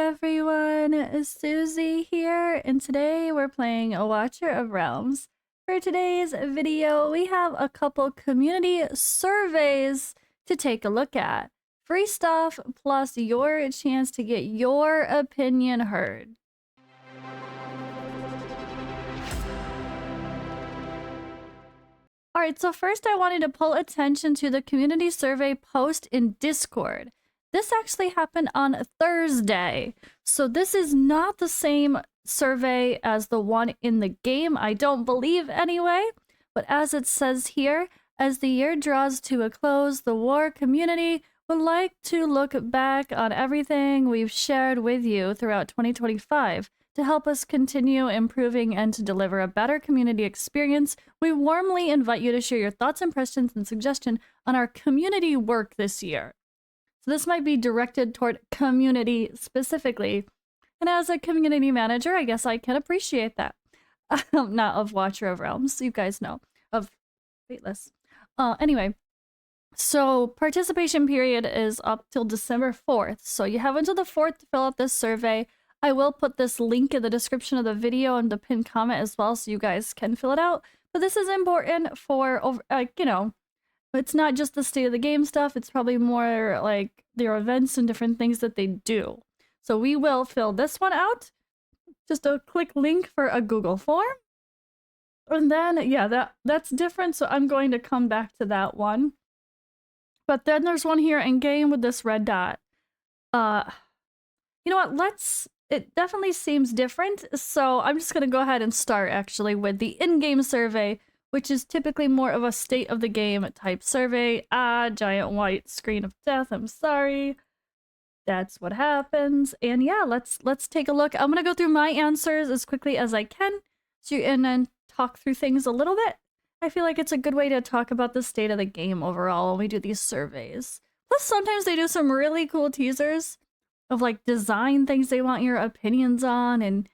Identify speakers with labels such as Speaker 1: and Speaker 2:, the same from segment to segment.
Speaker 1: everyone, Suzi here, and today we're playing a Watcher of Realms. For today's video, we have a couple community surveys to take a look at. Free stuff, plus your chance to get your opinion heard. Alright, so first I wanted to pull attention to the community survey post in Discord. This actually happened on Thursday, so this is not the same survey as the one in the game, I don't believe anyway, but as it says here, as the year draws to a close, the war community would like to look back on everything we've shared with you throughout 2025. To help us continue improving and to deliver a better community experience, we warmly invite you to share your thoughts, impressions, and suggestions on our community work this year. So this might be directed toward community specifically. And as a community manager, I guess I can appreciate that. Not of Watcher of Realms, you guys know, of FATELESS. Anyway, so participation period is up till December 4th. So you have until the 4th to fill out this survey. I will put this link in the description of the video and the pinned comment as well so you guys can fill it out. But this is important for, you know, it's not just the state of the game stuff, it's probably more like their events and different things that they do. So we will fill this one out. Just a quick link for a Google form. And then, yeah, that's different, so I'm going to come back to that one. But then there's one here in game with this red dot. You know what, it definitely seems different, so I'm just gonna go ahead and start actually with the in-game survey, which is typically more of a state of the game type survey. Giant white screen of death, I'm sorry. That's what happens. And yeah, let's take a look. I'm gonna go through my answers as quickly as I can, and then talk through things a little bit. I feel like it's a good way to talk about the state of the game overall when we do these surveys. Plus, sometimes they do some really cool teasers of like design things they want your opinions on, and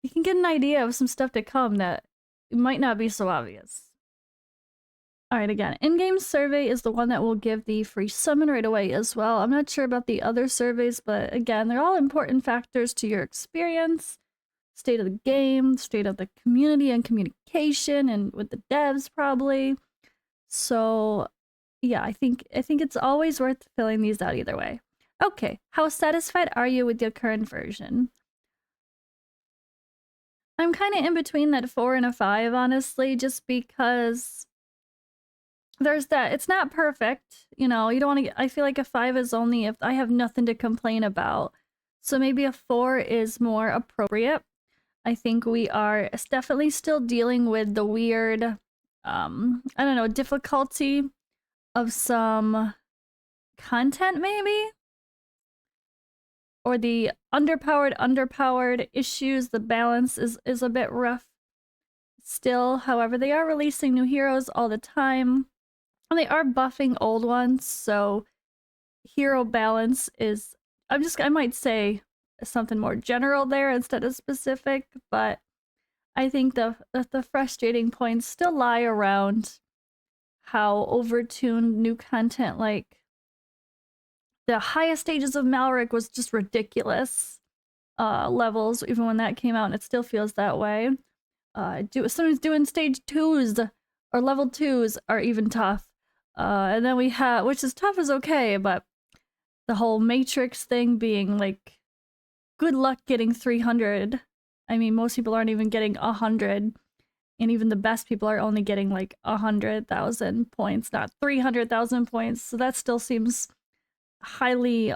Speaker 1: you can get an idea of some stuff to come that might not be so obvious. Alright, again, in-game survey is the one that will give the free summon right away as well. I'm not sure about the other surveys, but again, they're all important factors to your experience. State of the game, state of the community and communication, and with the devs probably. So yeah, I think it's always worth filling these out either way. Okay, how satisfied are you with your current version? I'm kind of in between that 4 and a 5, honestly, just because there's that. It's not perfect, you know, you don't want to I feel like a 5 is only if I have nothing to complain about. So maybe a 4 is more appropriate. I think we are definitely still dealing with the weird, I don't know, difficulty of some content maybe? Or the underpowered issues, the balance is a bit rough still. However, they are releasing new heroes all the time, and they are buffing old ones, so hero balance is, I might say something more general there instead of specific, but I think the frustrating points still lie around how overtuned new content, like the highest stages of Malric was just ridiculous levels, even when that came out, and it still feels that way. Sometimes doing stage 2s or level 2s are even tough. And then we have, which is tough is okay, but the whole Matrix thing being like, good luck getting 300. I mean, most people aren't even getting 100, and even the best people are only getting like 100,000 points, not 300,000 points, so that still seems highly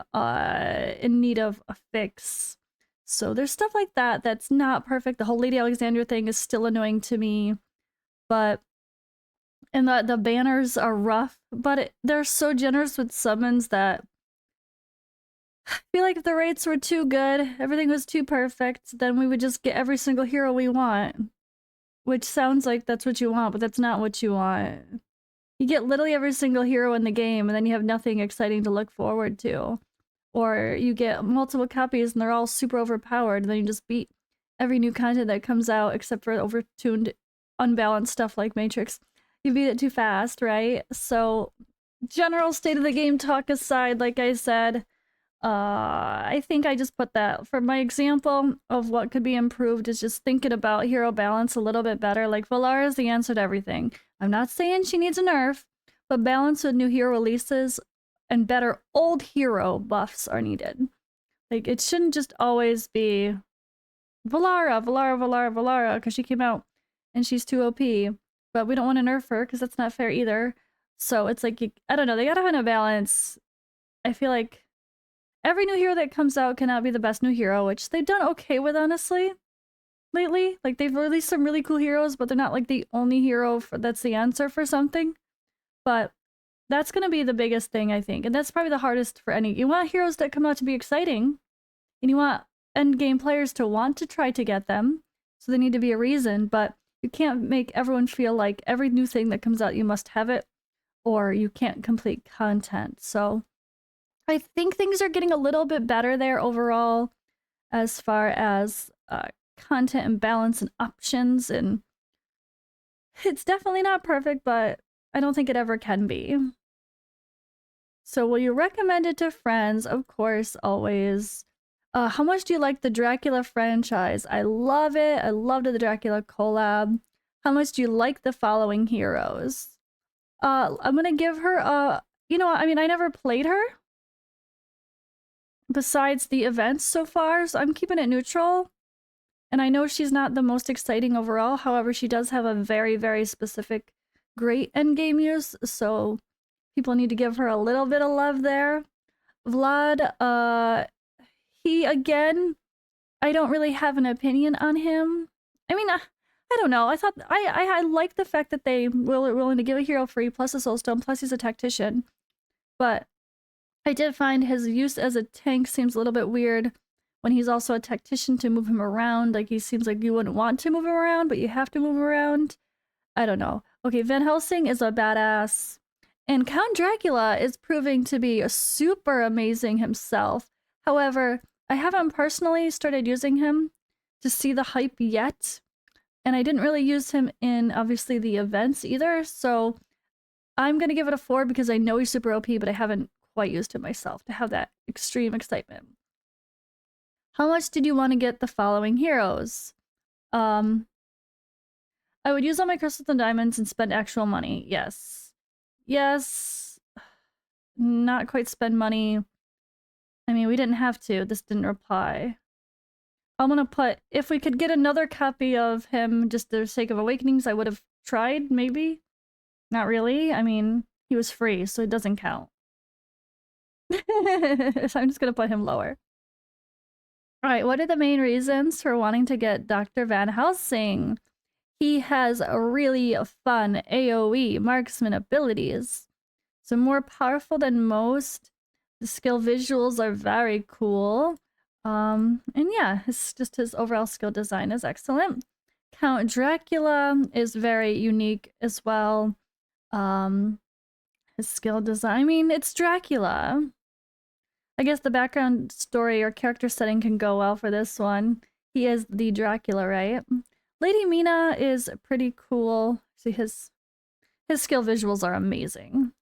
Speaker 1: in need of a fix. So there's stuff like that that's not perfect. The whole Lady Alexandra thing is still annoying to me, but and the banners are rough, but they're so generous with summons that I feel like if the rates were too good, everything was too perfect, then we would just get every single hero we want, which sounds like that's what you want, but that's not what you want. You get literally every single hero in the game, and then you have nothing exciting to look forward to. Or you get multiple copies, and they're all super overpowered, and then you just beat every new content that comes out, except for overtuned, unbalanced stuff like Matrix. You beat it too fast, right? So, general state of the game talk aside, like I said, I think I just put that for my example of what could be improved is just thinking about hero balance a little bit better. Like Valara is the answer to everything. I'm not saying she needs a nerf, but balance with new hero releases and better old hero buffs are needed. Like it shouldn't just always be Valara, because she came out and she's too OP. But we don't want to nerf her because that's not fair either. So it's like, I don't know, they gotta find a balance. I feel like every new hero that comes out cannot be the best new hero, which they've done okay with, honestly, lately. Like, they've released some really cool heroes, but they're not like the only hero that's the answer for something. But that's gonna be the biggest thing, I think. And that's probably the hardest for any. You want heroes that come out to be exciting, and you want endgame players to want to try to get them, so there need to be a reason, but you can't make everyone feel like every new thing that comes out you must have it, or you can't complete content. So I think things are getting a little bit better there overall as far as content and balance and options, and it's definitely not perfect, but I don't think it ever can be. So will you recommend it to friends? Of course, always. How much do you like the Dracula franchise? I love it. I loved the Dracula collab. How much do you like the following heroes? I'm gonna give her a, you know what, I mean, I never played her besides the events so far, so I'm keeping it neutral. And I know she's not the most exciting overall, however, she does have a very, very specific great endgame use, so people need to give her a little bit of love there. Vlad, he, again, I don't really have an opinion on him. I mean, I don't know. I thought, I like the fact that they were willing to give a hero free, plus a soulstone, plus he's a tactician. But I did find his use as a tank seems a little bit weird when he's also a tactician to move him around. Like, he seems like you wouldn't want to move him around, but you have to move him around. I don't know. Okay, Van Helsing is a badass. And Count Dracula is proving to be a super amazing himself. However, I haven't personally started using him to see the hype yet. And I didn't really use him in, obviously, the events either. So I'm going to give it a 4 because I know he's super OP, but I haven't quite used him myself to have that extreme excitement. How much did you want to get the following heroes? I would use all my crystals and diamonds and spend actual money. Yes. Yes. Not quite spend money. I mean, we didn't have to. This didn't reply. I'm gonna put, if we could get another copy of him just for the sake of Awakenings, I would have tried, maybe. Not really. I mean, he was free, so it doesn't count. So I'm just gonna put him lower. Alright, what are the main reasons for wanting to get Dr. Van Helsing? He has a really fun AoE marksman abilities. So more powerful than most. The skill visuals are very cool. And yeah, his overall skill design is excellent. Count Dracula is very unique as well. His skill design, I mean, it's Dracula. I guess the background story or character setting can go well for this one. He is the Dracula, right? Lady Mina is pretty cool. See, his skill visuals are amazing.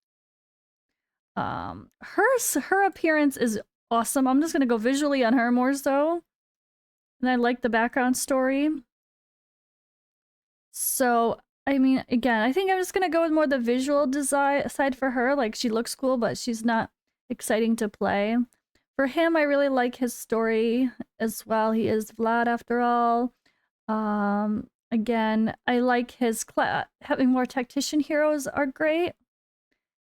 Speaker 1: Her appearance is awesome. I'm just gonna go visually on her more so. And I like the background story. So, I mean, again, I think I'm just gonna go with more the visual design side for her. Like, she looks cool, but she's not exciting to play. For him, I really like his story as well. He is Vlad after all. Again, I like his having more tactician heroes are great.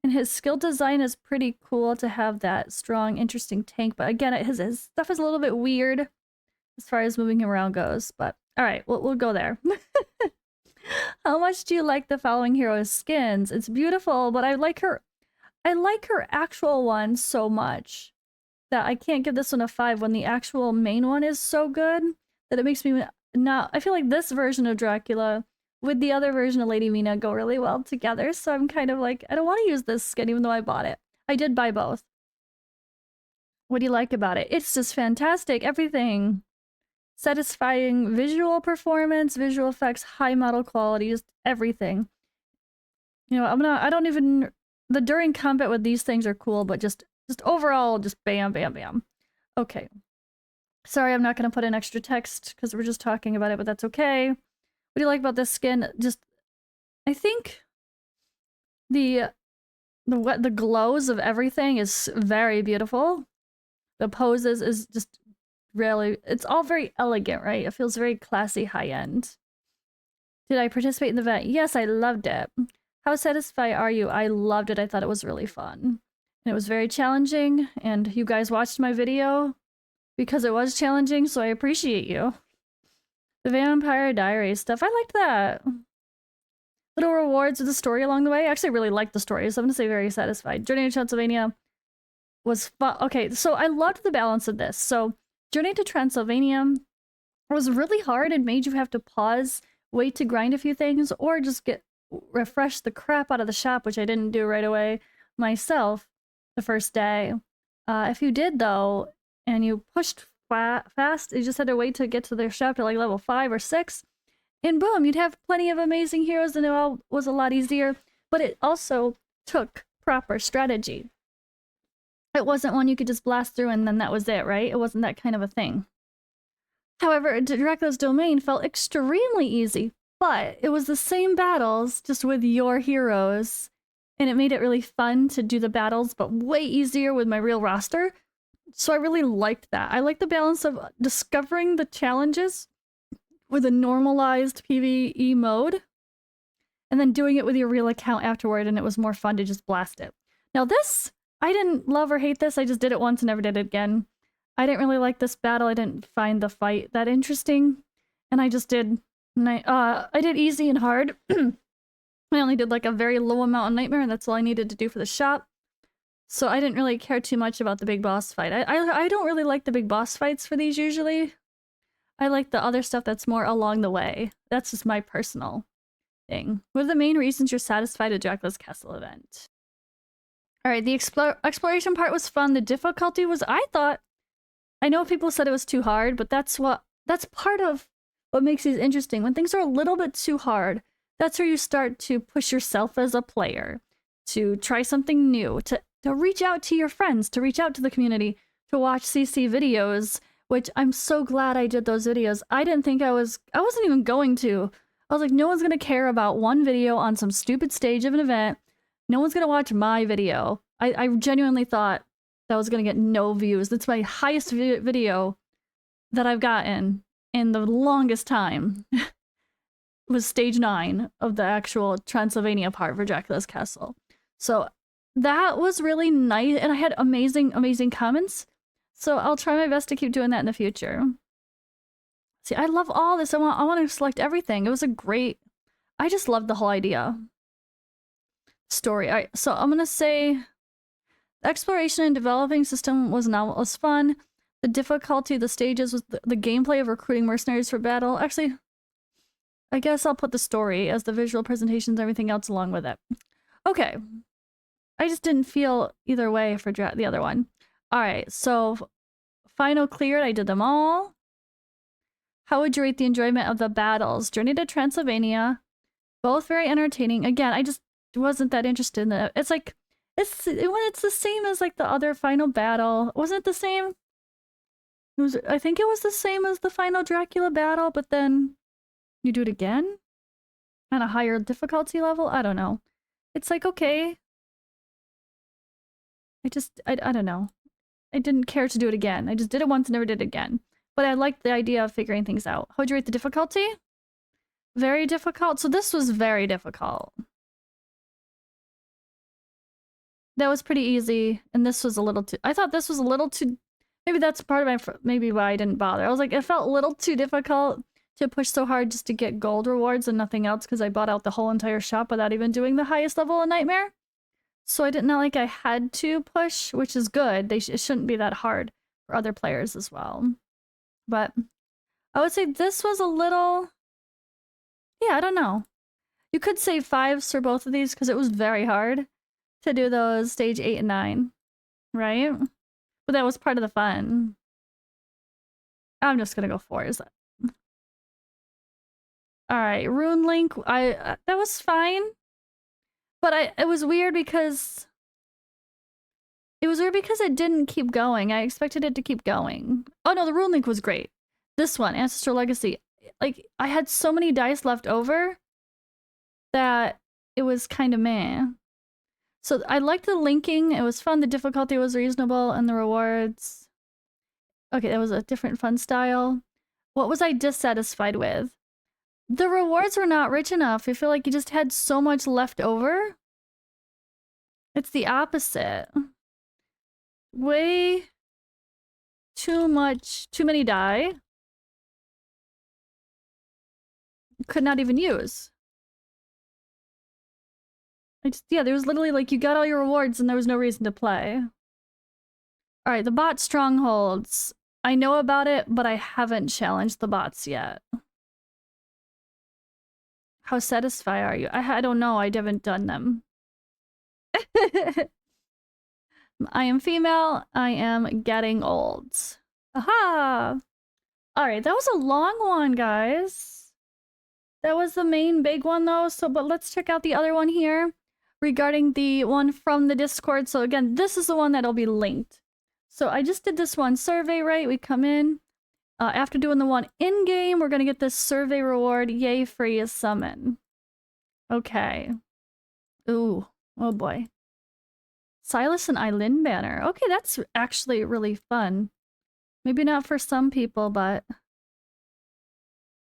Speaker 1: And his skill design is pretty cool to have that strong, interesting tank. But again, his stuff is a little bit weird as far as moving him around goes. But all right, we'll go there. How much do you like the following hero's skins? It's beautiful, but I like her actual one so much that I can't give this one a 5 when the actual main one is so good that it makes me not. I feel like this version of Dracula with the other version of Lady Mina go really well together, so I'm kind of like, I don't want to use this skin even though I bought it. I did buy both. What do you like about it? It's just fantastic. Everything. Satisfying visual performance, visual effects, high model qualities, everything. You know, the during combat with these things are cool, but just overall, just bam, bam, bam. Okay. Sorry, I'm not going to put in extra text because we're just talking about it, but that's okay. What do you like about this skin? Just, I think the glows of everything is very beautiful. The poses is just really, it's all very elegant, right? It feels very classy, high-end. Did I participate in the event? Yes, I loved it. How satisfied are you? I loved it. I thought it was really fun. And it was very challenging, and you guys watched my video because it was challenging, so I appreciate you. The Vampire Diaries stuff, I liked that. Little rewards with the story along the way. I actually really liked the story, so I'm gonna say very satisfied. Journey to Transylvania was fun. Okay, so I loved the balance of this. So Journey to Transylvania was really hard and made you have to pause, wait to grind a few things, or just refresh the crap out of the shop, which I didn't do right away myself the first day. If you did though, and you pushed fast, you just had to wait to get to their shop to like level 5 or 6, and boom, you'd have plenty of amazing heroes, and it all was a lot easier. But it also took proper strategy. It wasn't one you could just blast through and then that was it, right? It wasn't that kind of a thing. However, Dracula's Domain felt extremely easy, but it was the same battles, just with your heroes, and it made it really fun to do the battles, but way easier with my real roster. So I really liked that. I like the balance of discovering the challenges with a normalized PvE mode, and then doing it with your real account afterward, and it was more fun to just blast it. Now this, I didn't love or hate this, I just did it once and never did it again. I didn't really like this battle, I didn't find the fight that interesting, and I just did, I did easy and hard. I only did like a very low amount of Nightmare, and that's all I needed to do for the shop. So I didn't really care too much about the big boss fight. I don't really like the big boss fights for these usually. I like the other stuff that's more along the way. That's just my personal thing. What are the main reasons you're satisfied with Dracula's Castle event? Alright, the exploration part was fun. The difficulty was, I know people said it was too hard, but that's part of what makes these interesting. When things are a little bit too hard, that's where you start to push yourself as a player, to try something new, to reach out to your friends, to reach out to the community, to watch CC videos, which I'm so glad I did those videos. I didn't think I wasn't even going to. I was like, no one's gonna care about one video on some stupid stage of an event. No one's gonna watch my video. I genuinely thought that was gonna get no views. That's my highest video that I've gotten in the longest time. Was stage 9 of the actual Transylvania part for Dracula's Castle. So that was really nice, and I had amazing comments. So I'll try my best to keep doing that in the future. See, I love all this. I want to select everything. It was a great, I just loved the whole idea. Story. All right, so I'm gonna say the exploration and developing system was fun. The difficulty of the stages was the gameplay of recruiting mercenaries for battle. Actually, I guess I'll put the story as the visual presentations, everything else along with it. Okay. I just didn't feel either way for the other one. Alright, so final cleared. I did them all. How would you rate the enjoyment of the battles? Journey to Transylvania. Both very entertaining. Again, I just wasn't that interested in it. It's like, it's the same as like the other final battle. Wasn't it the same? I think it was the same as the final Dracula battle, but then you do it again? At a higher difficulty level? I don't know. It's like, okay. I don't know. I didn't care to do it again. I just did it once and never did it again. But I liked the idea of figuring things out. How'd you rate the difficulty? Very difficult. So this was very difficult. That was pretty easy. And this was a little too... I thought this was a little too... Maybe that's part of my... Maybe why I didn't bother. I was like, it felt a little too difficult to push so hard just to get gold rewards and nothing else because I bought out the whole entire shop without even doing the highest level of Nightmare. So I didn't know like I had to push, which is good. It shouldn't be that hard for other players as well. But I would say this was a little... Yeah, I don't know. You could say 5s for both of these because it was very hard to do those stage 8 and 9, right? But that was part of the fun. I'm just gonna go 4s. Alright, Rune Link, that was fine. But it was weird because It was weird because it didn't keep going. I expected it to keep going. Oh no, the Rune Link was great. This one, Ancestor Legacy. Like, I had so many dice left over that it was kind of meh. So I liked the linking. It was fun. The difficulty was reasonable and the rewards. Okay, that was a different fun style. What was I dissatisfied with? The rewards were not rich enough. I feel like you just had so much left over. It's the opposite. Way too many die. Could not even use. Yeah, there was literally like you got all your rewards and there was no reason to play. Alright, the bot strongholds. I know about it, but I haven't challenged the bots yet. How satisfied are you? I don't know, I haven't done them. I am female, I am getting old. Aha! Alright, that was a long one, guys. That was the main big one though, but let's check out the other one here regarding the one from the Discord. So again, this is the one that'll be linked. So I just did this one survey, right? We come in. After doing the one in-game, we're gonna get this survey reward. Yay, free is summon. Okay. Ooh. Oh boy. Silas and Eileen banner. Okay, that's actually really fun. Maybe not for some people, but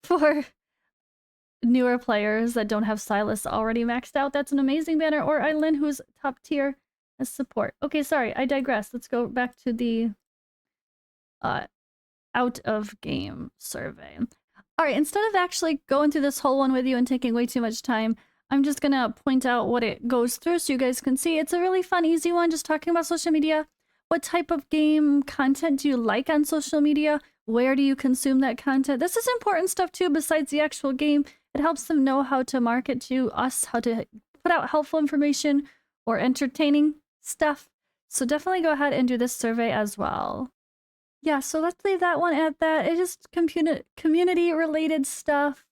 Speaker 1: for newer players that don't have Silas already maxed out, that's an amazing banner. Or Eileen, who's top tier as support. Okay, sorry, I digress. Let's go back to the out of game survey. All right, instead of actually going through this whole one with you and taking way too much time, I'm just gonna point out what it goes through so you guys can see. It's a really fun, easy one, just talking about social media. What type of game content do you like on social media? Where do you consume that content? This is important stuff too, besides the actual game. It helps them know how to market to us, how to put out helpful information or entertaining stuff. So definitely go ahead and do this survey as well. Yeah, so let's leave that one at that. It's just community related stuff.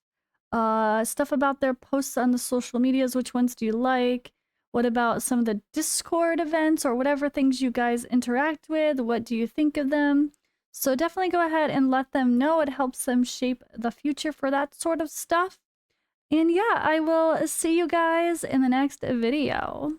Speaker 1: Stuff about their posts on the social medias. Which ones do you like? What about some of the Discord events or whatever things you guys interact with? What do you think of them? So definitely go ahead and let them know. It helps them shape the future for that sort of stuff. And yeah, I will see you guys in the next video.